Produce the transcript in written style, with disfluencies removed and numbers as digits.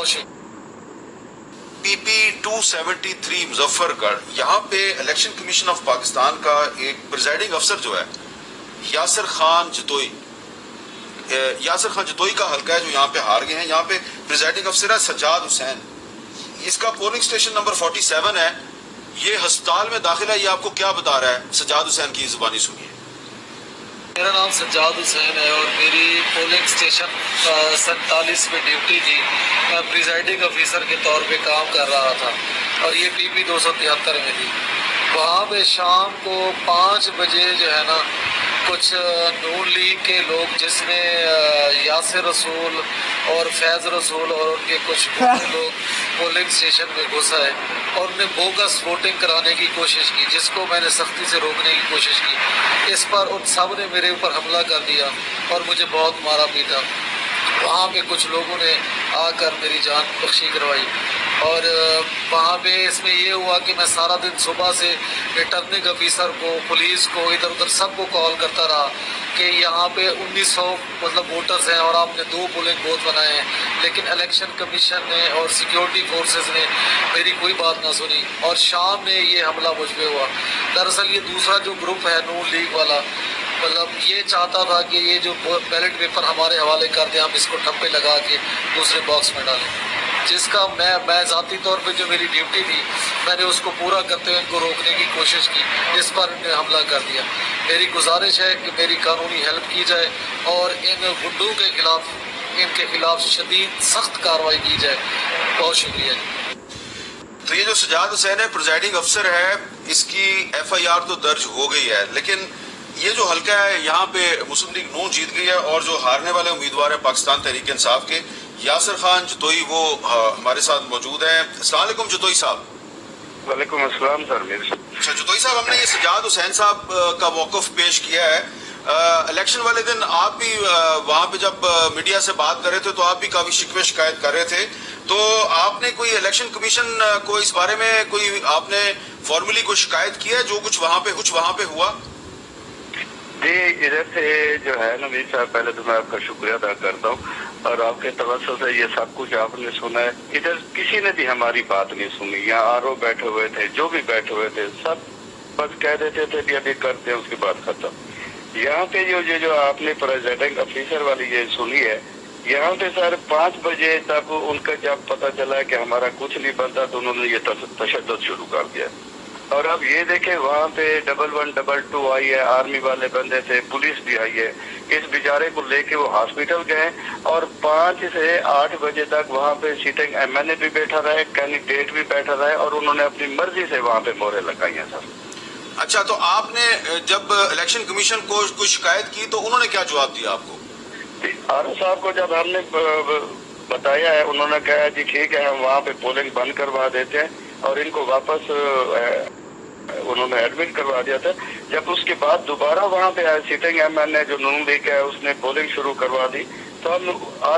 بہت شکریہ۔ پی پی 273 مظفر گڑھ، یہاں پہ الیکشن کمیشن آف پاکستان کا ایک پریزائڈنگ افسر جو ہے یاسر خان جتوئی کا حلقہ ہے جو یہاں پہ ہار گئے ہیں، یہاں پہ پریزائڈنگ افسر ہے سجاد حسین، اس کا پولنگ سٹیشن نمبر 47 ہے، یہ ہسپتال میں داخل ہے، یہ آپ کو کیا بتا رہا ہے؟ سجاد حسین کی زبانی سنیے۔ میرا نام سجاد حسین ہے اور میری پولنگ اسٹیشن 47 میں ڈیوٹی تھی، میں پریزائڈنگ آفیسر کے طور پہ کام کر رہا تھا اور یہ پی پی 273 میں تھی۔ وہاں پہ شام کو 5 بجے جو ہے نا کچھ نون لیگ کے لوگ جس میں یاسر رسول اور فیض رسول اور ان کے کچھ لوگ پولنگ اسٹیشن میں گھس آئے اور انہیں بوگس ووٹنگ کرانے کی کوشش کی، جس کو میں نے سختی سے روکنے کی کوشش کی۔ اس پر ان سب نے میرے اوپر حملہ کر دیا اور مجھے بہت مارا پیٹا۔ وہاں پہ کچھ لوگوں نے آ کر میری جان بخشی کروائی اور وہاں پہ اس میں یہ ہوا کہ میں سارا دن صبح سے ریٹرننگ آفیسر کو، پولیس کو، ادھر ادھر سب کو کال کرتا رہا کہ یہاں پہ 1900 ووٹرز ہیں اور آپ نے 2 پولنگ بوتھ بنائے ہیں، لیکن الیکشن کمیشن نے اور سیکیورٹی فورسز نے میری کوئی بات نہ سنی اور شام میں یہ حملہ مجھ پہ ہوا۔ دراصل یہ دوسرا جو گروپ ہے نون لیگ والا، یہ چاہتا تھا کہ یہ جو بیلٹ پیپر ہمارے حوالے کر دیں، ہم اس کو ٹھپے لگا کے دوسرے باکس میں ڈالیں، جس کا میں ذاتی طور پہ جو میری ڈیوٹی تھی میں نے اس کو پورا کرتے ہوئے ان کو روکنے کی کوشش کی، اس پر ان نے حملہ کر دیا۔ میری گزارش ہے کہ میری قانونی ہیلپ کی جائے اور ان گنڈوں کے خلاف شدید سخت کارروائی کی جائے۔ بہت شکریہ۔ تو یہ جو سجاد حسین ہے پریزائڈنگ افسر ہے، اس کی ایف آئی آر تو درج ہو گئی ہے، لیکن یہ جو حلقہ ہے یہاں پہ مسلم لیگ نون جیت گئی ہے اور جو ہارنے والے امیدوار ہیں پاکستان تحریک انصاف کے یاسر خان جتوئی، وہ ہمارے ساتھ موجود ہیں۔ السلام علیکم جتوئی صاحب۔ وعلیکم السلام سر۔ اچھا جتوئی صاحب، ہم نے یہ سجاد حسین صاحب کا موقف پیش کیا ہے، الیکشن والے دن آپ بھی وہاں پہ جب میڈیا سے بات کر رہے تھے تو آپ بھی کافی شکوے شکایت کر رہے تھے، تو آپ نے کوئی الیکشن کمیشن کو اس بارے میں کوئی آپ نے فارملی کوئی شکایت کی ہے جو کچھ وہاں پہ ہوا؟ جی، ادھر سے جو ہے نوید صاحب، پہلے تو میں آپ کا شکریہ ادا کرتا ہوں اور آپ کے توسط سے یہ سب کچھ آپ نے سنا ہے۔ ادھر کسی نے بھی ہماری بات نہیں سنی، یہاں آر او بیٹھے ہوئے تھے، جو بھی بیٹھے ہوئے تھے، سب بس کہہ دیتے تھے کہ ابھی کرتے ہیں، اس کی بات ختم۔ یہاں پہ جو آپ نے پریزائڈنگ آفیسر والی یہ سنی ہے، یہاں پہ سر 5 بجے تک ان کا جب پتہ چلا کہ ہمارا کچھ نہیں بنتا تو انہوں نے یہ تشدد شروع کر دیا۔ اور اب یہ دیکھیں وہاں پہ 1122 آئی ہے، آرمی والے بندے تھے، پولیس بھی آئی ہے، اس بیچارے کو لے کے وہ ہاسپٹل گئے اور 5 سے 8 بجے تک وہاں پہ سیٹنگ ایم این اے بھی بیٹھا رہا ہے، کینڈیڈیٹ بھی بیٹھا رہا ہے اور انہوں نے اپنی مرضی سے وہاں پہ مہریں لگائی ہیں سر۔ اچھا، تو آپ نے جب الیکشن کمیشن کو کوئی شکایت کی تو انہوں نے کیا جواب دیا آپ کو؟ آر او صاحب کو جب ہم نے بتایا ہے، انہوں نے کہا جی ٹھیک ہے، ہم وہاں پہ پولنگ بند کروا دیتے ہیں اور ان کو واپس انہوں نے ایڈمٹ کروا دیا تھا۔ جب اس کے بعد دوبارہ وہاں پہ سیٹنگ ایم این اے جو نون لیگ ہے اس نے پولنگ شروع کروا دی تو ہم